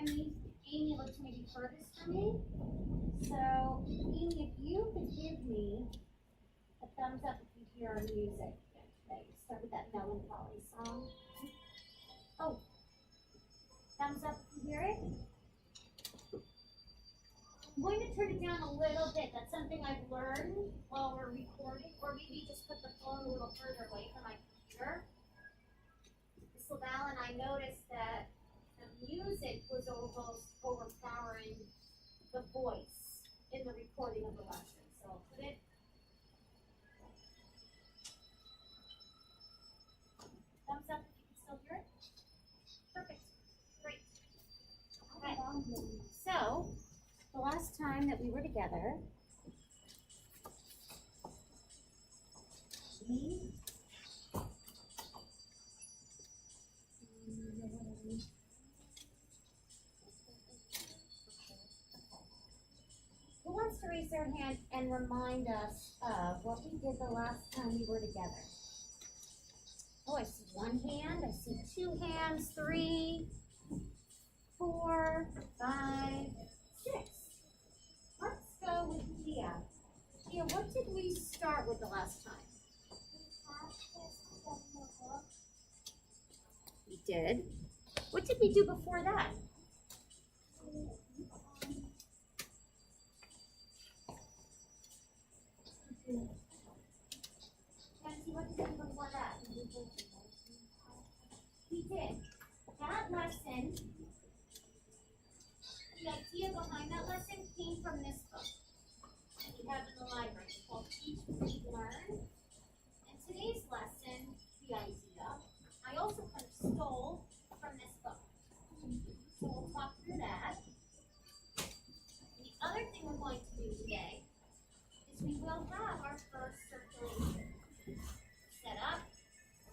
Amy looks maybe furthest from me. So, Amy, if you could give me a thumbs up if you hear our music today. Start with that melancholy song. Oh, thumbs up if you hear it. I'm going to turn it down a little bit. That's something I've learned while we're recording, or maybe just put the phone a little further away from my computer. Miss LaValle and I noticed that the music was almost overpowering the voice in the recording of the lesson. So I'll put it. Thumbs up if you can still hear it. Perfect. Great. Okay. So, the last time that we were together, who wants to raise their hand and remind us of what we did the last time we were together? Oh, I see one hand, I see two hands, 3, 4, 5, 6. Let's go with Gia. Gia, what did we start with the last time? We did. What did we do before that? Nancy, what did we do before that? We did. That lesson, the idea behind that lesson came from this book that we have in the library. It's called Teach, Read, Learn. And today's lesson, the idea, I also kind of stole from this book. So we'll talk through that. And the other thing we're going to do today is we will have our first circulation set up,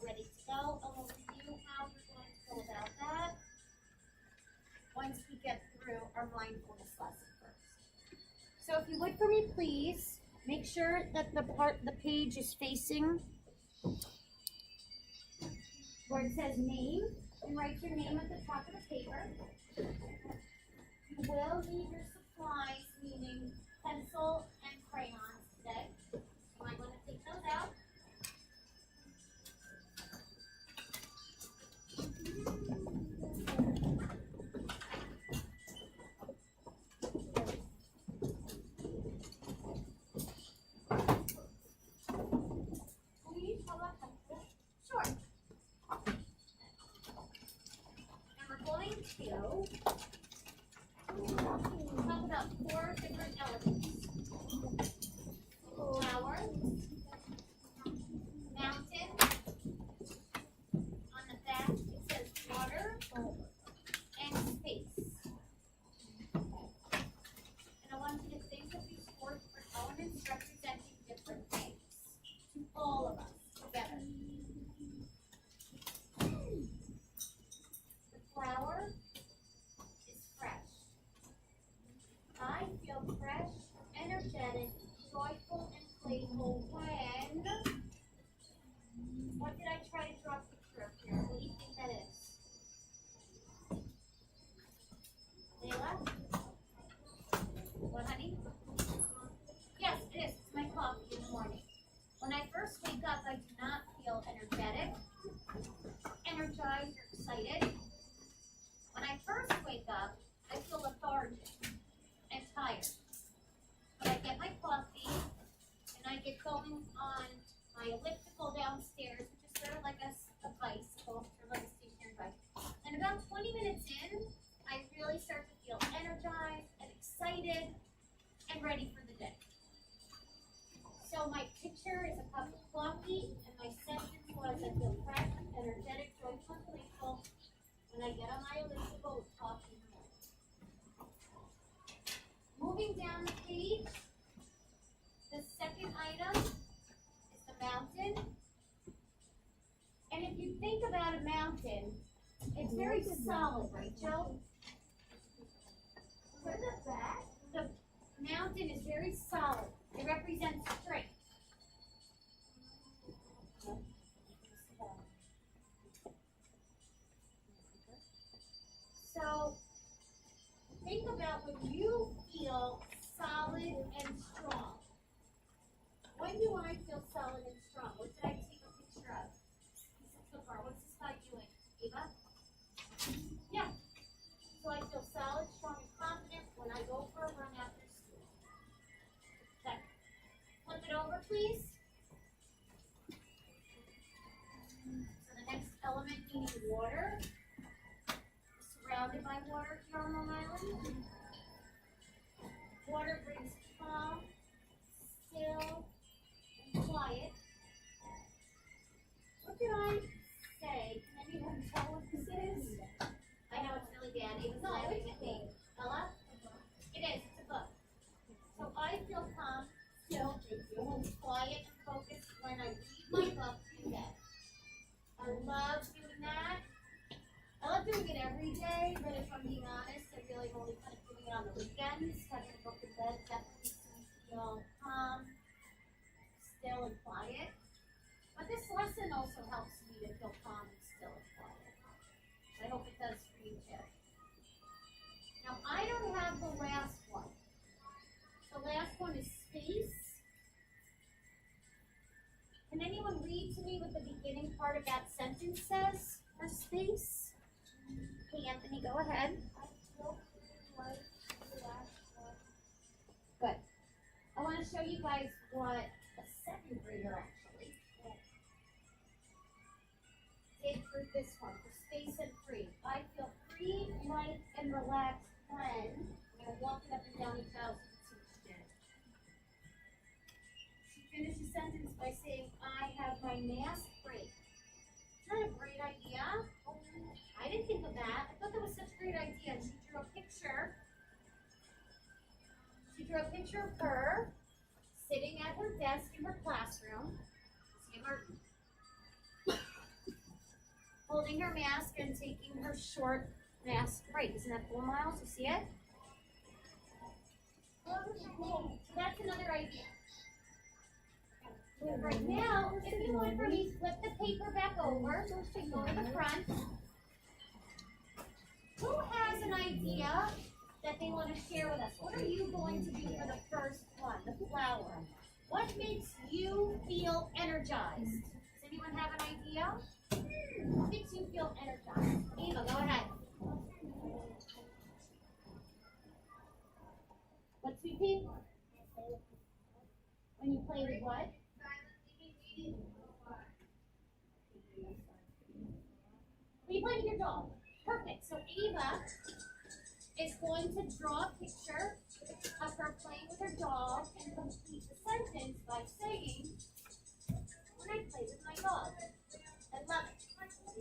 ready to go, and we'll review how you're going to go about that once we get through our mindfulness lesson first. So if you would for me, please, make sure that the page is facing where it says name, and write your name at the top of the paper. You will need your supplies, meaning pencil and crayons today. You might want to take those out. Sure. And we're going to talk about 4 different elements. Flower, mountain, on the back it says water, and space. And I want you to think of these 4 different elements representing different things to all of us together. The flower is fresh. I feel fresh, energetic, joyful, and playful when... What did I try to draw a picture of here? What do you think that is? Layla? What, honey? Yes, it is. It's my coffee in the morning. When I first wake up, I do not feel energetic, energized, or excited. When I first wake up, I feel lethargic and tired. But I get my coffee, and I get going on my elliptical downstairs, which is sort of like a bicycle, or like a stationary bike. And about 20 minutes in, I really start to feel energized and excited and ready for the day. So my picture is a cup of coffee, and my sentence was, I feel fresh, energetic, joyful, and playful when I get on my elliptical with coffee in the morning. Moving down the page, the second item is the mountain. And if you think about a mountain, it's very solid, right, Joe? Look at the back. The mountain is very solid. It represents strength. So about when you feel solid and strong. When do I feel solid and strong? What did I take a picture of? So far, what's this guy doing? Eva? Yeah. So I feel solid, strong, and confident when I go for a run after school. Okay. Flip it over, please. So the next element, you need water. Surrounded by water here on Long Island. Water brings calm, still, and quiet. What did I say? Can anyone tell what this is? I know it's really bad. Eva's laughing at me. Ella? It is. It's a book. So I feel calm, still, quiet, and focused when I read my book in bed. I love doing that. I love doing it every day, but if I'm being honest, I really only kind of doing it on the weekends. Having a book in bed definitely makes me feel calm, still, and quiet. But this lesson also helps me to feel calm and still and quiet. I hope it does for you too. Now, I don't have the last one. The last one is space. Can anyone read to me what the beginning part of that sentence says for space? Hey, Anthony, go ahead. Good. I want to show you guys what a second grader actually did for this one, for space and free. I feel free, light, and relaxed when I'm going to walk it up and down each house and see what she did. She finished the sentence by saying, I have my mask free. Isn't that a great idea? I didn't think of that. I thought that was such a great idea. And she drew a picture. She drew a picture of her sitting at her desk in her classroom. See her holding her mask and taking her short mask break. Isn't that cool, Miles? You see it? So that's another idea. Right now, if you want for me, flip the paper back over, and go to the front. Who has an idea that they want to share with us? What are you going to do for the first one, the flower? What makes you feel energized? Does anyone have an idea? What makes you feel energized? Eva, go ahead. What's repeat? When you play with what? When you play with your dog. Perfect. So Eva is going to draw a picture of her playing with her dog and complete the sentence by saying, when I play with my dog. I love it.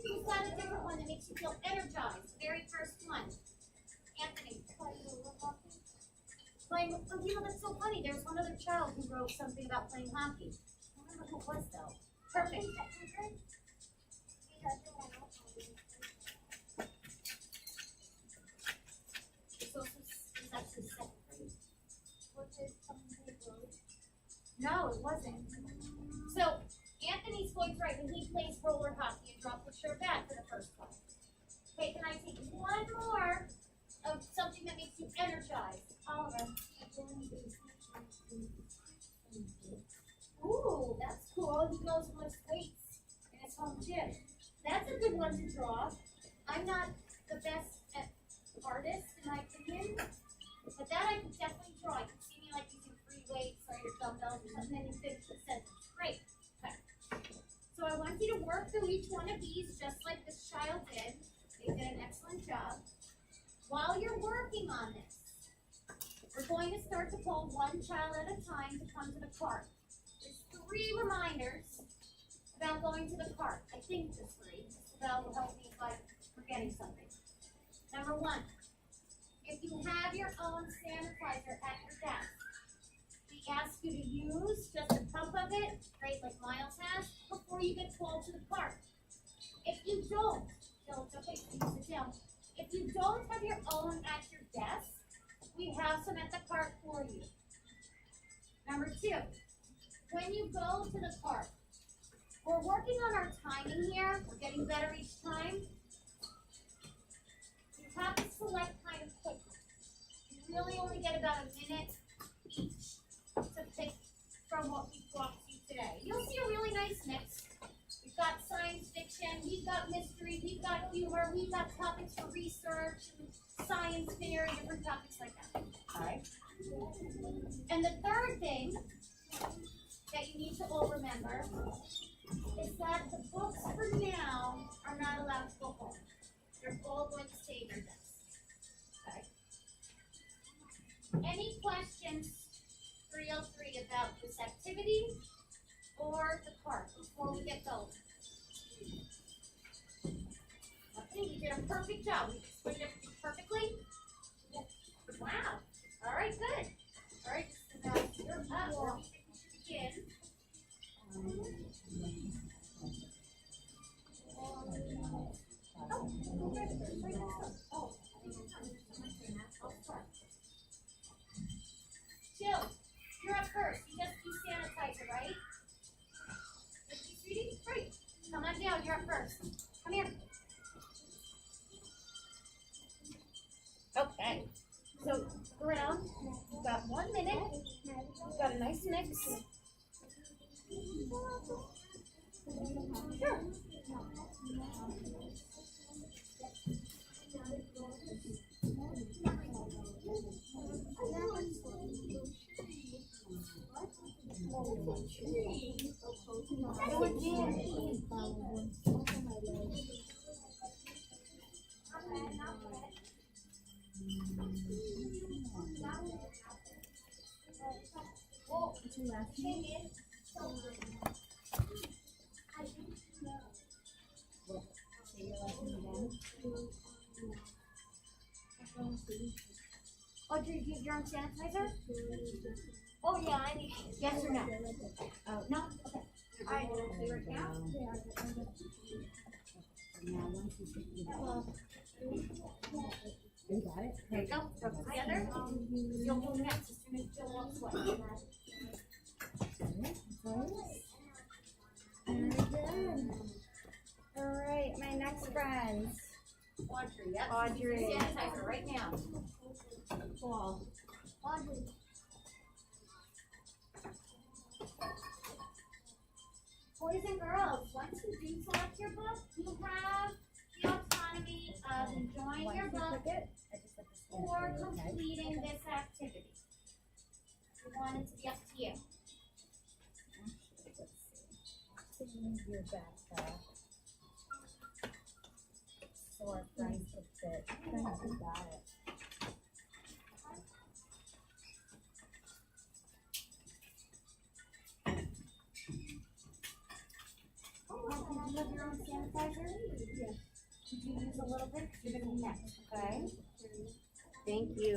Who's got a different one that makes you feel energized? The very first one. Anthony. Playing with, oh, you know, that's so funny. There's one other child who wrote something about playing hockey. I don't remember who it was, though. Perfect. That's the second grade. No, it wasn't. So Anthony's going to write when he plays roller hockey and draw a picture of that for the first one. Okay, can I take one more of something that makes you energized? Oliver. Ooh, that's cool. He goes and lifts weights in his home gym. That's a good one to draw. I'm not the best at artist, in my opinion, but that I could definitely draw. You can see me like using free weights or your dumbbells or something, and you finish the sentence. Great. Okay. So I want you to work through each one of these just like this child did. They did an excellent job. While you're working on this, we're going to start to pull one child at a time to come to the cart. There's 3 reminders about going to the cart. I think there's 3. Isabel will help me if I'm forgetting something. Number 1, if you have your own sanitizer at your desk, we ask you to use just a pump of it, right, like Miles has, before you get called to the cart. If you don't, Jill, it's okay, you can sit down. If you don't have your own at your desk, we have some at the cart for you. Number 2, when you go to the cart, we're working on our timing here. We're getting better each time. You have to select kind of quickly. You really only get about a minute each to pick from what we've brought to you today. You'll see a really nice mix. We've got science fiction, we've got mystery, we've got humor, we've got topics for research, and science fair, and different topics like that. Alright? And the third thing that you need to all remember is that the books for now are not allowed to go home. They're all going to stay in your desk. Okay? Any questions, 303, about this activity or the park before we get going? Okay, you did a perfect job. You explained everything perfectly. Wow. All right, good. All right, so now you're up. Where do you think we should begin? Jill, you're up first. You just do sanitizer, right? Thank you, sweetie. Great. Come on down. You're up first. Come here. Okay. So, go around. You've got 1 minute. You've got a nice mix. Sure. Audrey, do you have your own sanitizer? Oh yeah, I need. Yes or no? Oh no. Okay. All right. Right now. You got it? There you go. Rub it together. You'll go next as soon as Jill walks away. Very good. All right, my next friends. Audrey, yep. Audrey. Sanitizer right now. Cool. Audrey. Boys and girls, once you do select your book, you have the autonomy of enjoying your book or completing this activity. We want it to be up to you. Your backpack. So our friends could fit. You got it. Did you have your own sanitizer? Yes. Did you use a little bit? You're gonna need next, okay? Thank you.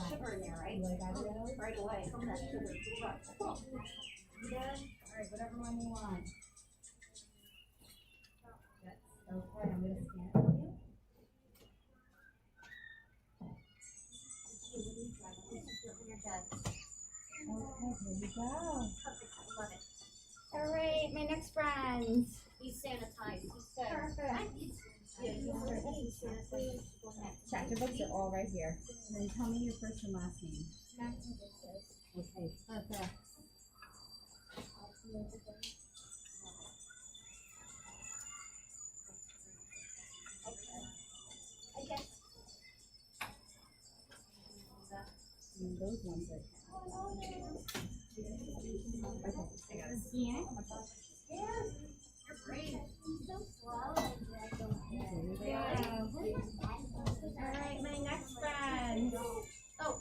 Sugar in there, right? Right away. Some of that sugar. Cool. You good? All right, whatever one you want. Yes. Okay, I'm gonna scan it for you. Okay, here we go. Perfect. I love it. All right, my next friends. He's sanitized. He's good. Perfect. Yeah, he's already sanitized. Go next. Chapter books are all right here. And then tell me your first and last name. Okay, perfect. I guess. And those ones are. Yeah. Your brain is so slow. There we go. All right, my next friend. Oh,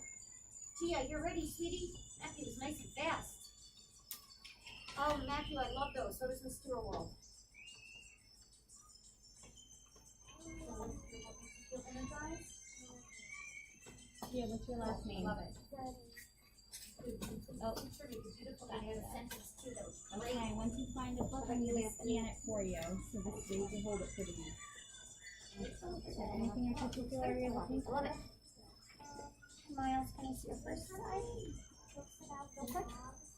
Tia, you're ready, sweetie? That was nice and fast. Oh, Matthew, I love those. So does Miss Stewart World. Feel energized? Yeah, what's your last name? Love it. Oh, sure, you beautiful. I have a sentence too. That was great. Okay, once you find a book, I'm gonna scan it for you, so this way you can hold it for the week. Is there anything in particular you're looking I love for? it. Miles, can I see your first slide? Real quick.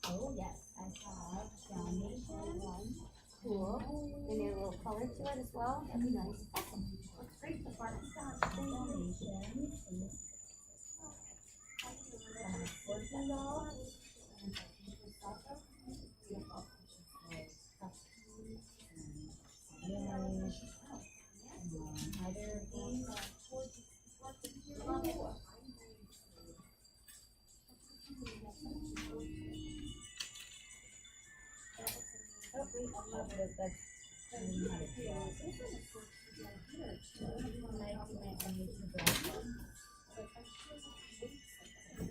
Oh, yes, I have Dalmatian. Cool. Maybe a little color to it as well. That'd be nice. Awesome. Looks great. The front is done. Dalmatian, and this working doll. Beautiful. Other things. Love it. Oh, wait, I love it. That's how to do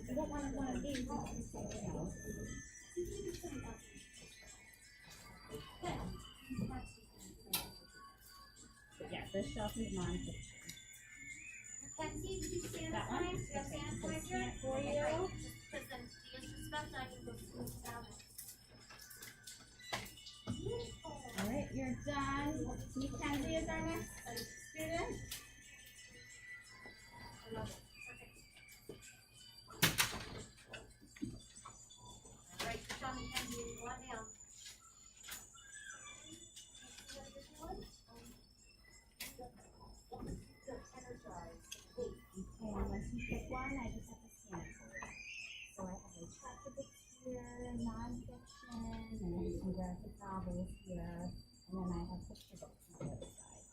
You don't want one of these. Yeah, this shelf is nonfiction. Kenzie, did you sanitize? That one? Do you have Okay, sanitizer? scan it for Okay, you. great. Just because then the extra stuff, I can go smooth it out. All right, you're done. Mackenzie is our next student. I love it. Perfect. All right, good job, Mackenzie. Go on down. Okay, and once you pick one, I just have to scan it for you. So I have a chapter book here, nonfiction, and then some graphic novels here, and then I have picture books on the other side.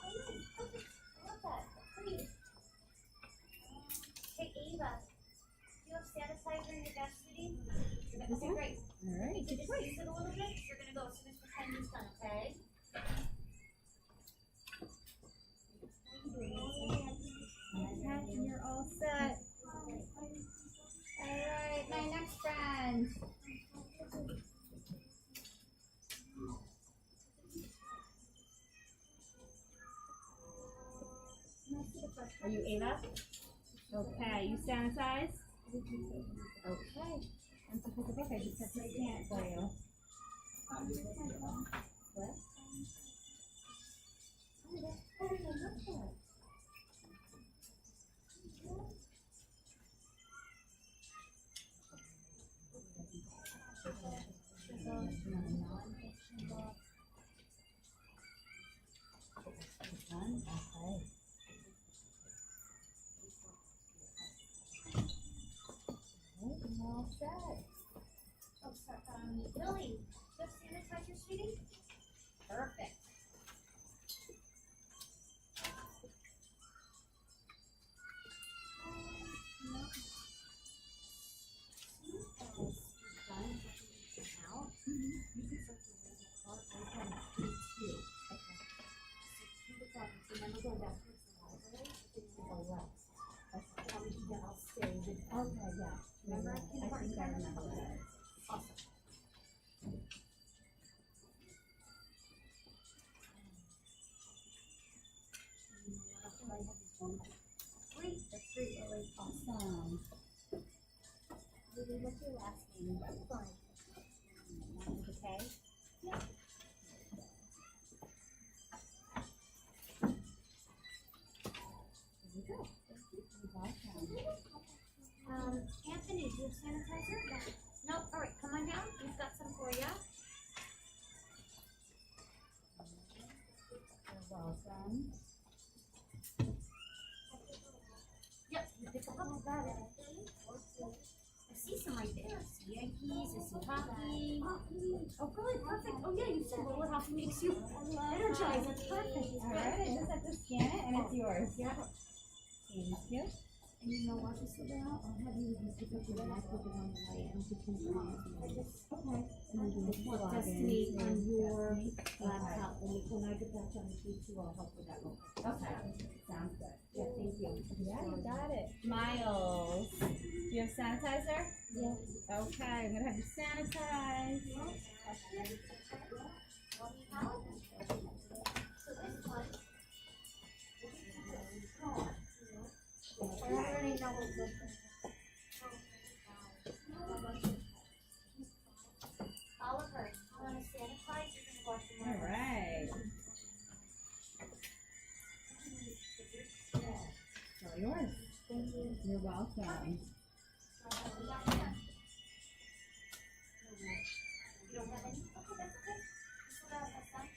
I love that. Pretty. Hey, Ava, do you have sanitizer in your desk, sweetie? This Okay, one? great. All right, You good just choice. use it a little bit. You're gonna go as soon as Mackenzie's done, okay? Okay, you're all set. All right, my next friend. Are you Ava? Okay, you sanitized? Okay. Once you pick a book, I just have to scan it for you. What? Okay. You're all set. Oh, sorry. Lily, do you have sanitizer, sweetie? Perfect. Remember going back to the library? It's a lot. I'll stay with you. Okay, yeah. Remember? I think I remember that. Awesome. Great, that's great, Lily. Awesome. Lily, what's your last name? Fine. With a K? Yeah. There you go. You're welcome. Anthony, do you have sanitizer? No. All right, come on down. We've got some for you. You're welcome. Yep, you pick a couple. Got it. I see some right there. I see Yankees. I see hockey. Oh, good, perfect. Oh yeah, you said roller hockey makes you energized. That's perfect. All right, I just have to scan it and it's yours. Yeah. Thank you. And you know what, just sit down. I'll have you pick up your laptop on the way and you can Okay. and then you can Log test in. me on your Okay. laptop. When I get back on the sheet too, I'll help with that one. Okay. Sounds good. Yeah, thank you. Yeah, you got it. Miles. Do you have sanitizer? Yeah. Okay, I'm gonna have you sanitize. So this one. I already know what's good. Oliver, you want to sanitize? You're going to wash your All right. It's all yours. Thank you. You're welcome. You don't have any? Okay, that's okay. Just what I have done.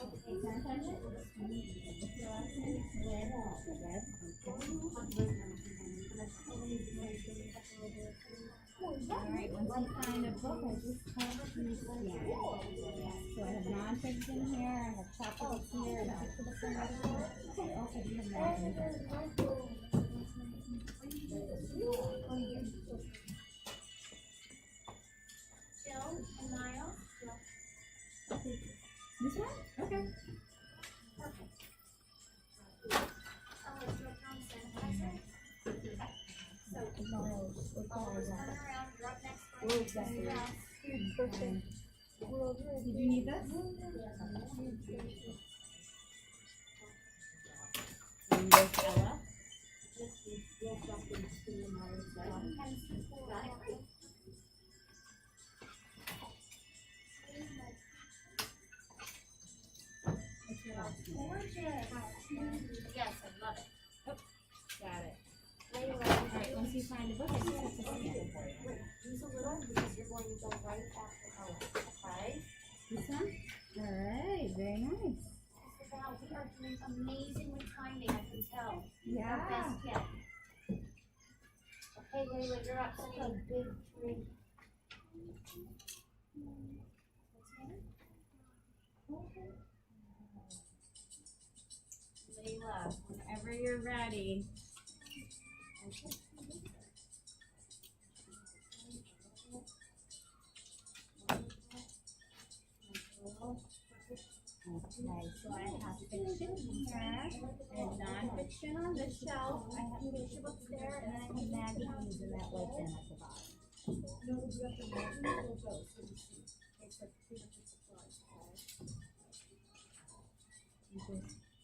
Okay, Sanitizer? What's your last name? Red. Red. Okay. All right, once you find a book, I just have you scan. So I have nonfiction here, I have chapter books here, and fiction books over here. I also do have magazines. Jill and Niall. This one? Okay. Perfect. Oh, it's your town sanitizer? Okay. So, Oliver's coming around, you're up next. Where is that? Okay. Did you need this? And there's Ella. Got it, great. What's your last name? Gorgeous. Yes, I love it. Got it. Alright, once you find a book, I just have to scan it for you. Use a little because you're going to go right after Ella. Okay? This one? Alright, very nice. Wow, we are doing amazingly timing, I can tell. Our Yeah. best yet. Okay, Layla, you're up. Such a big tree. Layla, whenever you're ready. Okay, so I have fiction here and nonfiction on this shelf. I have picture books there, and then I have magazines in that white bin at the bottom.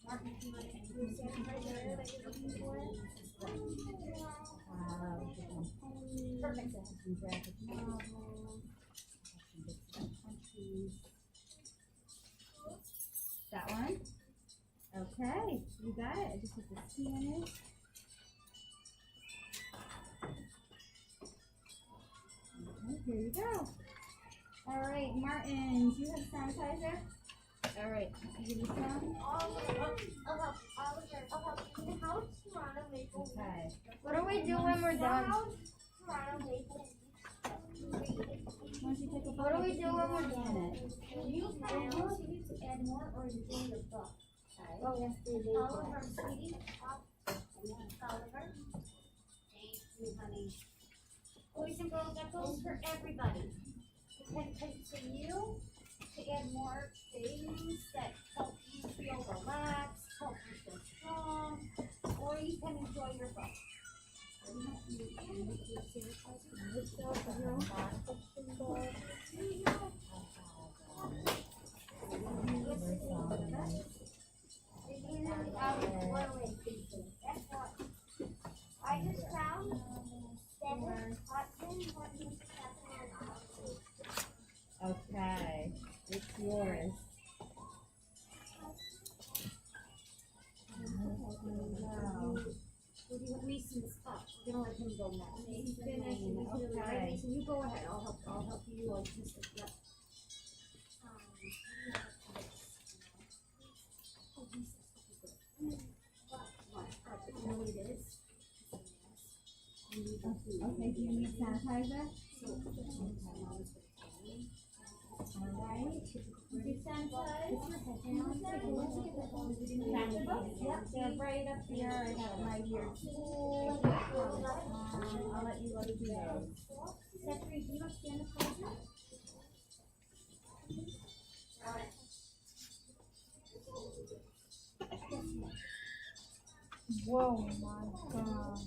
Martin, if you want to use sanitizer that you're looking for. Perfect. I have some graphic novels. I have some books about countries. That one? Okay, you got it. I just have to scan it. Okay, here you go. All right, Martin, do you have sanitizer? All right, you give me some. I'll help you. I'll help you. How Toronto Maple Okay. What do we do when we're done? Toronto Maple Once you take a What do we just do when we're scan done? it. You need to add more or you do your book. Oh, yes, we do. Oliver, sweetie. Oliver. Thank you, honey. Boys and girls, that goes for everybody. You can continue to add more things that help you feel relaxed, help you feel strong, or you can enjoy your book. I just found Dennis Hudson. Okay, it's yours. Mason's up. We're gonna let him go next. He's finished. Okay. Right, Mason, you go ahead. I'll help you. I'll just yep. You know what it is? Okay, do you need sanitizer? Alright. Did you sanitize? Chapter books? Yep, they're right up here. I have my year two. I'll let you look through those. Zachary, do you have sanitizer? Whoa, my God.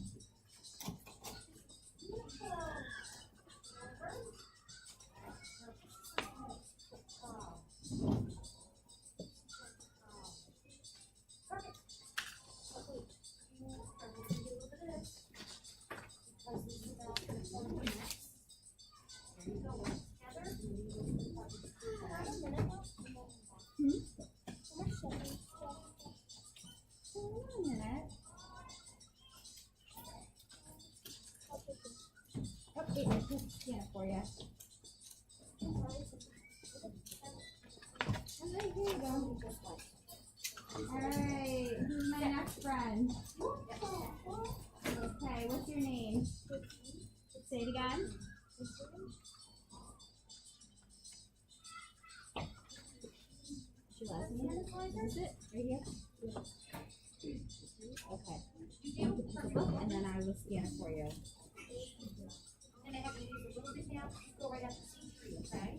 Hold on a minute. Okay, I just scan it for you. Alright, here you go. Alright, who's my next friend? Okay, what's your name? Say it again. She last name? Is it? Right here? Okay. And then I will scan it for you. I'm gonna have you use a little bit now, go right up to C3, okay?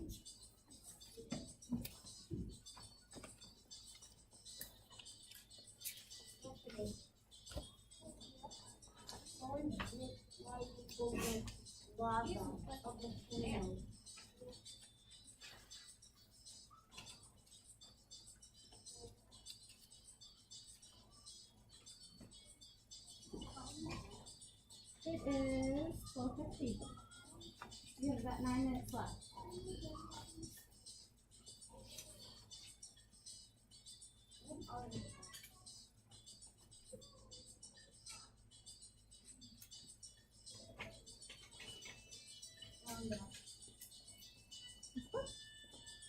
It is 12:50. You have about 9 minutes left.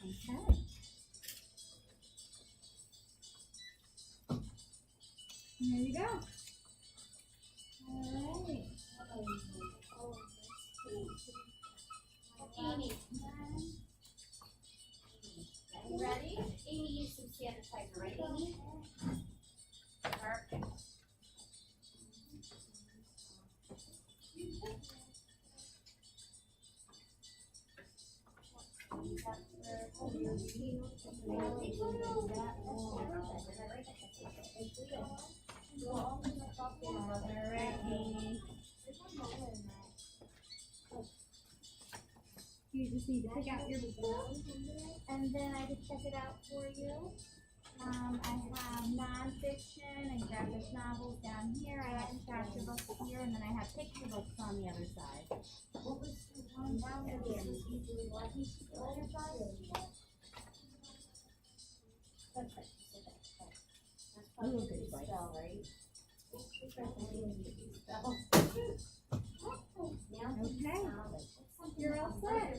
Okay. There you go. Alright. Amy. You ready? Amy, use some sanitizer, right, Amy? Perfect. Alright, Amy. You just need to pick out your book, and then I can check it out for you. I have nonfiction and graphic novels down here. I have chapter books here, and then I have picture books on the other side. What was the one down there? This is usually what you see the other side? That's right, you said that. That's probably Ooh, a good good boy. spell, right? Okay. You're all set.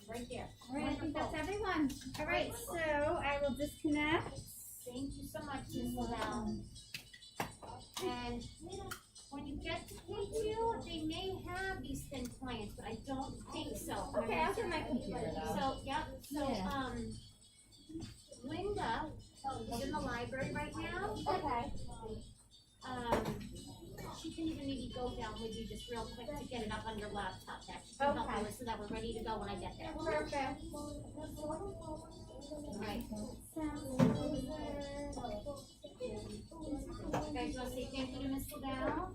Right there. Alright, I think that's everyone. Alright, so I will disconnect. Thank you so much, Ms. Lavelle. And when you get to K2, they may have these thin clients, but I don't think so. Okay, I'll get my computer though. So, yep, so, Yeah. Linda is in the library right now. Okay. She can even maybe go down with you just real quick to get it up on your laptop. That she can help Okay. you with so that we're ready to go when I get there. Perfect. Alright. You guys wanna say thank you to Miss Lavelle?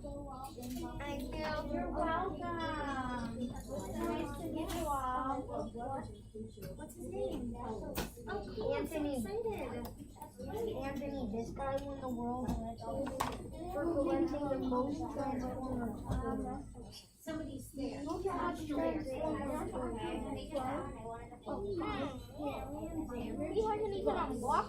I will. You're welcome. Nice to meet you all. What's his name? Oh, Anthony. I'm so excited. Anthony, this guy won the world record for collecting the most Transformers. Somebody's there. Look at how Transformers. Transformers. Okay, take it out. He hasn't even unlocked